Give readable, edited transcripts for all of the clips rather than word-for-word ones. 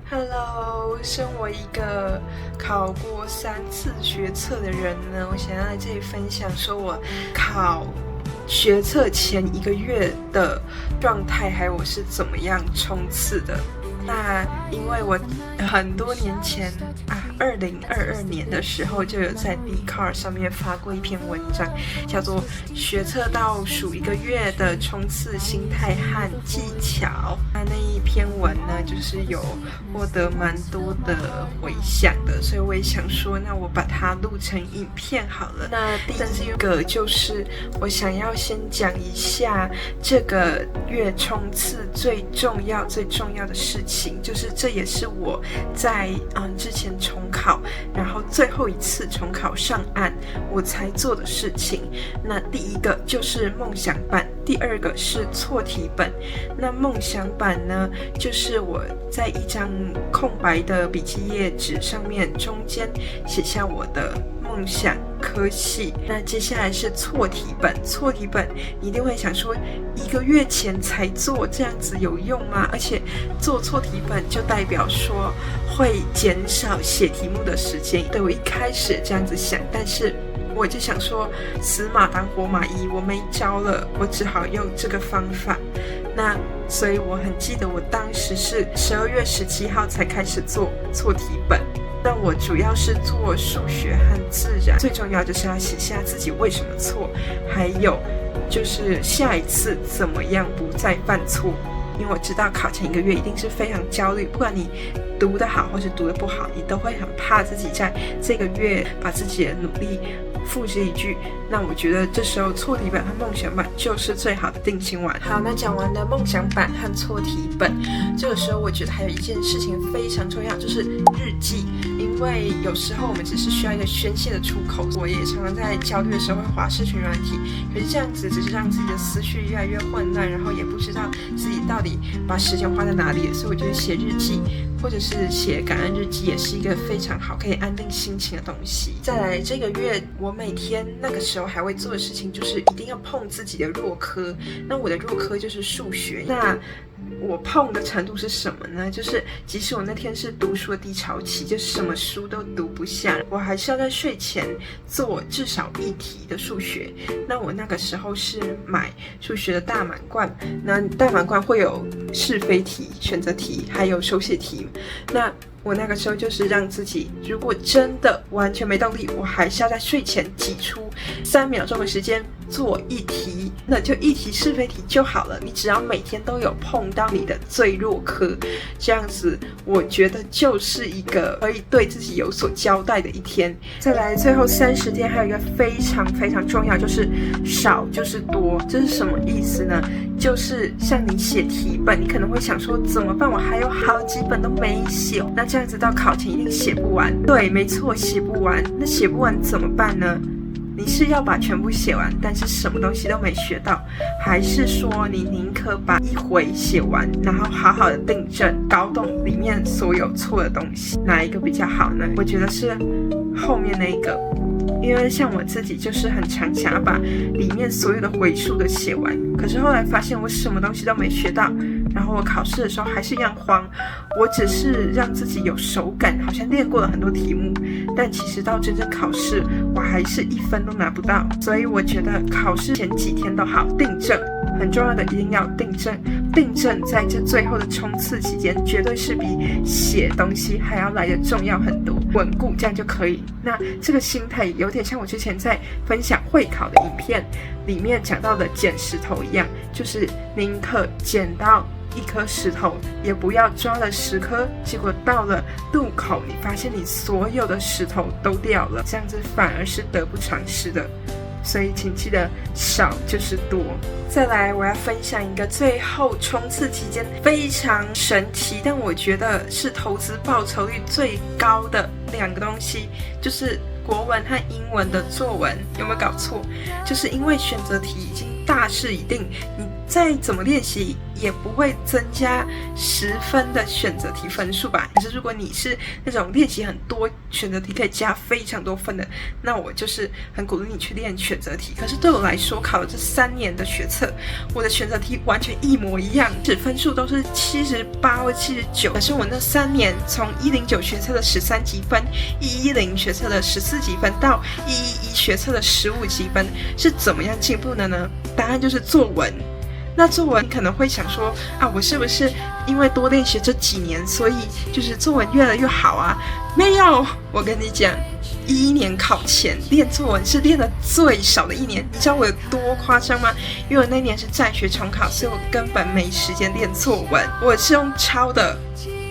Hello，身为一个考过3次学测的人呢，我想要在这里分享说我考学测前1个月的状态，还有我是怎么样冲刺的。那因为我很多年前2022年的时候就有在 Dcard 上面发过一篇文章，叫做学测倒数1个月的冲刺心态和技巧。那一篇文呢，就是有获得蛮多的回响的，所以我也想说，那我把它录成影片好了。那第一个就是我想要先讲一下这个月冲刺最重要的事情，就是这也是我在之前重考，然后最后一次重考上岸我才做的事情。那第一个就是梦想版，第二个是错题本。那梦想版呢，就是我在一张空白的笔记页纸上面中间写下我的梦想科系。那接下来是错题本，错题本你一定会想说1个月前才做，这样子有用吗？而且做错题本就代表说会减少写题目的时间。对，我一开始这样子想，但是我就想说死马当活马医，我没招了，我只好用这个方法。那所以我很记得我当时是12月17号才开始做错题本。那我主要是做数学和自然，最重要就是要写下自己为什么错，还有就是下一次怎么样不再犯错。因为我知道考前1个月一定是非常焦虑，不管你读得好或是读得不好，你都会很怕自己在这个月把自己的努力付之一炬。那我觉得这时候错题本和梦想版就是最好的定心丸。好，那讲完了梦想版和错题本，这个时候我觉得还有一件事情非常重要，就是日记。因为有时候我们只是需要一个宣泄的出口，我也常常在焦虑的时候会滑社群软体，可是这样子只是让自己的思绪越来越混乱，然后也不知道自己到底把时间花在哪里。所以我觉得写日记或者是写感恩日记也是一个非常好可以安定心情的东西。再来，这个月我每天那个时候还会做的事情就是一定要碰自己的弱科。那我的弱科就是数学。那我碰的程度是什么呢？就是即使我那天是读书的低潮期，就什么书都读不下，我还是要在睡前做至少1题的数学。那我那个时候是买数学的大满贯，那大满贯会有是非题、选择题还有手写题。那我那个时候就是让自己，如果真的完全没动力，我还是要在睡前挤出3秒钟的时间做1题，那就1题是非题就好了。你只要每天都有碰到你的最弱科，这样子我觉得就是一个可以对自己有所交代的一天。再来，最后30天还有一个非常重要，就是少就是多。这是什么意思呢？就是像你写题本，你可能会想说怎么办，我还有好几本都没写，那这样子到考前一定写不完。对，没错，写不完。那写不完怎么办呢？你是要把全部写完，但是什么东西都没学到，还是说你宁可把1回写完，然后好好的订正，搞懂里面所有错的东西，哪一个比较好呢？我觉得是后面那一个。因为像我自己就是很常想要把里面所有的回数都写完，可是后来发现我什么东西都没学到，然后我考试的时候还是一样慌。我只是让自己有手感，好像练过了很多题目，但其实到真正考试我还是1分都拿不到。所以我觉得考试前几天都好，订正很重要的，一定要订正。订正在这最后的冲刺期间，绝对是比写东西还要来得重要很多，稳固，这样就可以。那这个心态有点像我之前在分享会考的影片里面讲到的捡石头一样，就是宁可捡到1颗石头，也不要抓了10颗，结果到了路口，你发现你所有的石头都掉了，这样子反而是得不偿失的。所以请记得少就是多。再来，我要分享一个最后冲刺期间非常神奇，但我觉得是投资报酬率最高的2个东西，就是国文和英文的作文。有没有搞错？就是因为选择题已经大势已定，你再怎么练习也不会增加10分的选择题分数吧。可是如果你是那种练习很多，选择题可以加非常多分的，那我就是很鼓励你去练选择题。可是对我来说，考了这3年的学测，我的选择题完全一模一样，分数都是78或79。可是我那3年从109学测的13级分，110学测的14级分到111学测的15级分，是怎么样进步的呢？答案就是作文。那作文可能会想说啊，我是不是因为多练习这几年，所以就是作文越来越好啊？没有，我跟你讲，11年考前练作文是练的最少的一年。你知道我有多夸张吗？因为我那年是在学重考，所以我根本没时间练作文，我是用抄的。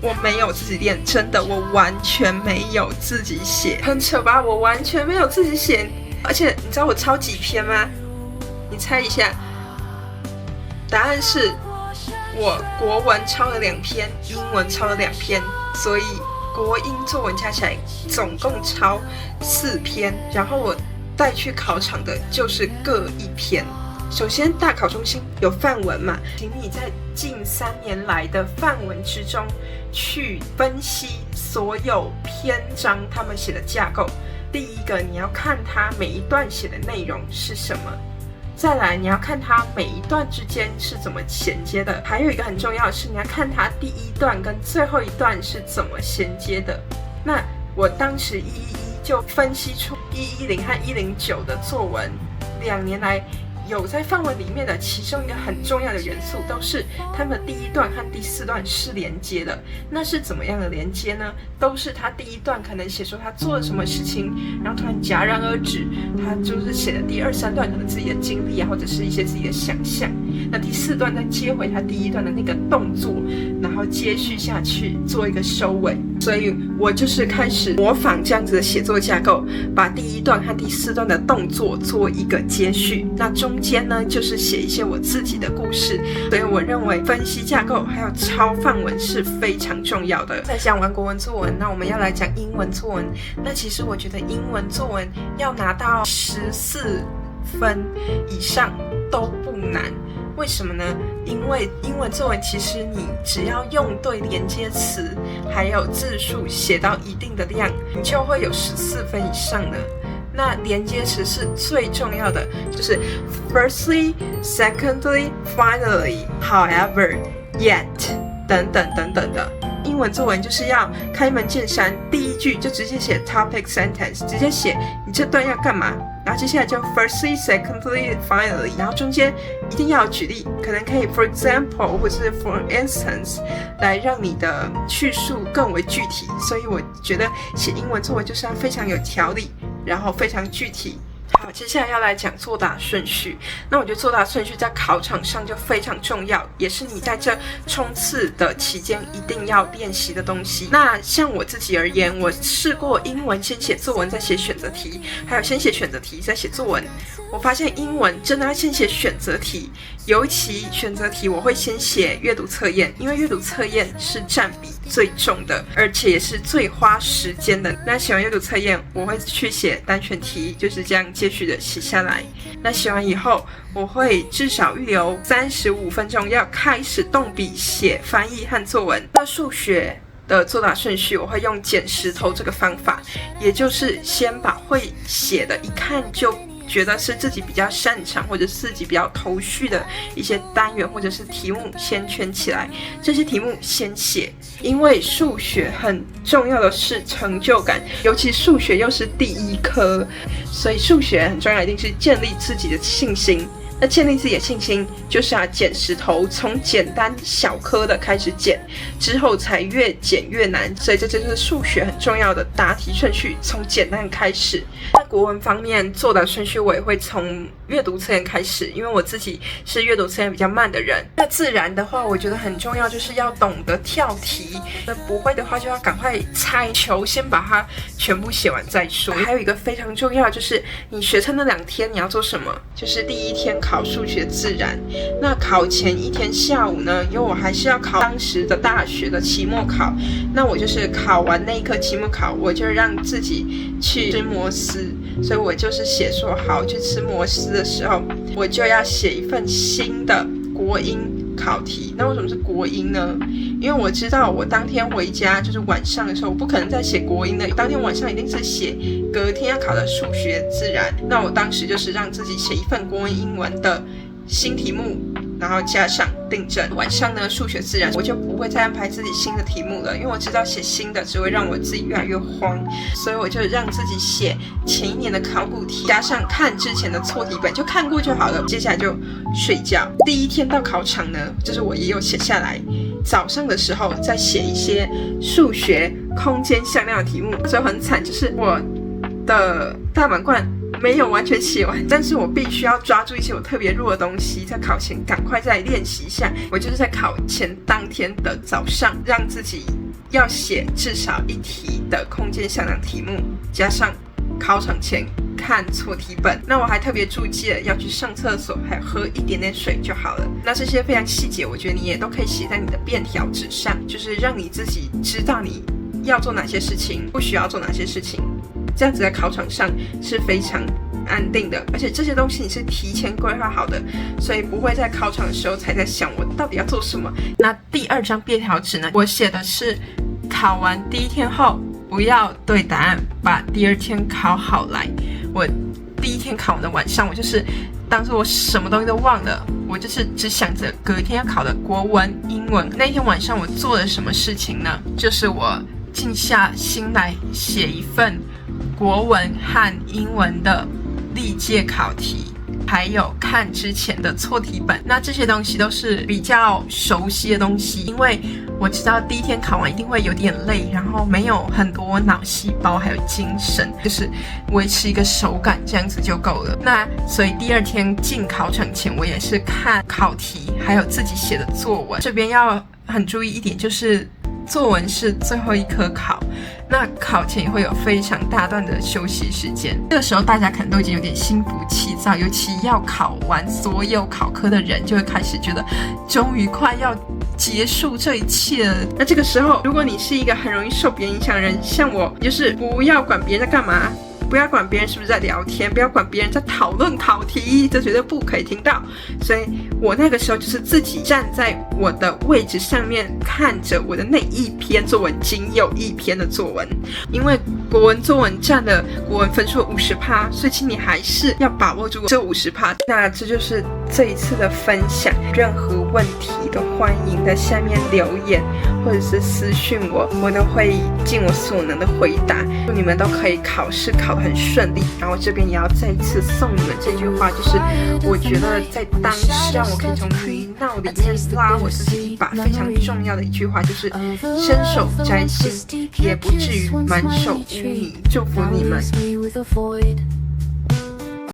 我没有自己练，真的，我完全没有自己写，很扯吧？我完全没有自己写，而且你知道我抄几篇吗？你猜一下。答案是我国文抄了2篇，英文抄了2篇，所以国英作文加起来总共抄4篇，然后我带去考场的就是各1篇。首先大考中心有范文嘛，请你在近3年来的范文之中去分析所有篇章他们写的架构。第一个，你要看它每一段写的内容是什么，再来你要看它每一段之间是怎么衔接的，还有一个很重要的是你要看它第一段跟最后一段是怎么衔接的。那我当时111就分析出110和109的作文2年来有在范文里面的其中一个很重要的元素，都是他们第1段和第4段是连接的。那是怎么样的连接呢？都是他第1段可能写说他做了什么事情，然后突然戛然而止，他就是写的第2、3段可能自己的经历啊，或者是一些自己的想象。那第4段再接回他第1段的那个动作，然后接续下去做一个收尾。所以我就是开始模仿这样子的写作架构，把第1段和第4段的动作做一个接续。那中间呢，就是写一些我自己的故事。所以我认为分析架构还有抄范文是非常重要的。在讲完国文作文，那我们要来讲英文作文。那其实我觉得英文作文要拿到14分以上都不难。为什么呢？因为英文作文其实你只要用对连接词，还有字数写到一定的量，你就会有14分以上的。那连接词是最重要的，就是 firstly, secondly, finally, however, yet 等等等等的。英文作文就是要开门见山，第一句就直接写 topic sentence， 直接写你这段要干嘛，然后接下来就 firstly, secondly, finally， 然后中间一定要有举例，可能可以 for example 或是 for instance 来让你的叙述更为具体。所以我觉得写英文作文就是要非常有条理，然后非常具体。好，接下来要来讲作答顺序。那我觉得作答顺序在考场上就非常重要，也是你在这冲刺的期间一定要练习的东西。那像我自己而言，我试过英文先写作文再写选择题，还有先写选择题再写作文。我发现英文真的要先写选择题，尤其选择题我会先写阅读测验，因为阅读测验是占比最重的，而且也是最花时间的。那写完阅读测验，我会去写单选题，就是这样接续的写下来。那写完以后，我会至少预留35分钟要开始动笔写翻译和作文。那数学的作答顺序，我会用捡石头这个方法，也就是先把会写的一看就觉得是自己比较擅长或者是自己比较头绪的一些单元或者是题目先圈起来，这些题目先写。因为数学很重要的是成就感，尤其数学又是第1科，所以数学很重要，一定是建立自己的信心。那建立自己的信心，就是要捡石头，从简单小科的开始捡，之后才越捡越难。所以这就是数学很重要的答题顺序，从简单开始。那国文方面作答顺序，我也会从阅读测验开始，因为我自己是阅读测验比较慢的人。那自然的话，我觉得很重要，就是要懂得跳题。那不会的话，就要赶快猜球，先把它全部写完再说。还有一个非常重要，就是你学测那2天你要做什么？就是第1天考数学自然，那考前1天下午呢，因为我还是要考当时的大学的期末考，那我就是考完那一科期末考，我就让自己去吃摩斯，所以我就是写说好去吃摩斯的时候，我就要写一份新的国英考题。那为什么是国英呢？因为我知道我当天回家就是晚上的时候，我不可能再写国英的，当天晚上一定是写隔天要考的数学、自然。那我当时就是让自己写一份国文、英文的新题目，然后加上订正。晚上呢，数学、自然我就不会再安排自己新的题目了，因为我知道写新的只会让我自己越来越慌，所以我就让自己写前一年的考古题，加上看之前的错题本，就看过就好了。接下来就睡觉。第一天到考场呢，就是我也有写下来，早上的时候再写一些数学、空间向量的题目。那时候很惨，就是我的大满贯没有完全写完，但是我必须要抓住一些我特别弱的东西，在考前赶快再练习一下。我就是在考前当天的早上，让自己要写至少一题的空间向量题目，加上考场前看错题本。那我还特别注记了要去上厕所，还有喝一点点水就好了。那这些非常细节，我觉得你也都可以写在你的便条纸上，就是让你自己知道你要做哪些事情，不需要做哪些事情。这样子在考场上是非常安定的，而且这些东西你是提前规划好的，所以不会在考场的时候才在想我到底要做什么。那第二张便条纸呢，我写的是考完第一天后不要对答案，把第二天考好来。我第一天考完的晚上，我就是当时我什么东西都忘了，我就是只想着隔天要考的国文、英文。那天晚上我做了什么事情呢？就是我静下心来写一份国文和英文的历届考题，还有看之前的错题本。那这些东西都是比较熟悉的东西，因为我知道第一天考完一定会有点累，然后没有很多脑细胞还有精神，就是维持一个手感这样子就够了。那所以第二天进考场前，我也是看考题还有自己写的作文。这边要很注意一点，就是作文是最后一科考，那考前也会有非常大段的休息时间。这个时候大家可能都已经有点心浮气躁，尤其要考完所有考科的人就会开始觉得终于快要结束这一切了。那这个时候如果你是一个很容易受别人影响的人，像我就是不要管别人在干嘛，不要管别人是不是在聊天，不要管别人在讨论考题，这绝对不可以听到。所以我那个时候就是自己站在我的位置上面，看着我的那一篇作文，仅有一篇的作文。因为国文作文占了国文分数 50%， 所以请你还是要把握住这 50%。 那这就是这一次的分享，任何问题都欢迎在下面留言或者是私讯我，我都会尽我所能的回答。祝你们都可以考试考得很顺利。然后这边也要再一次送你们这句话，就是我觉得在当时让我可以从泥淖里面拉我自己一把非常重要的一句话，就是伸手摘星，也不至于满手污泥。祝福你们。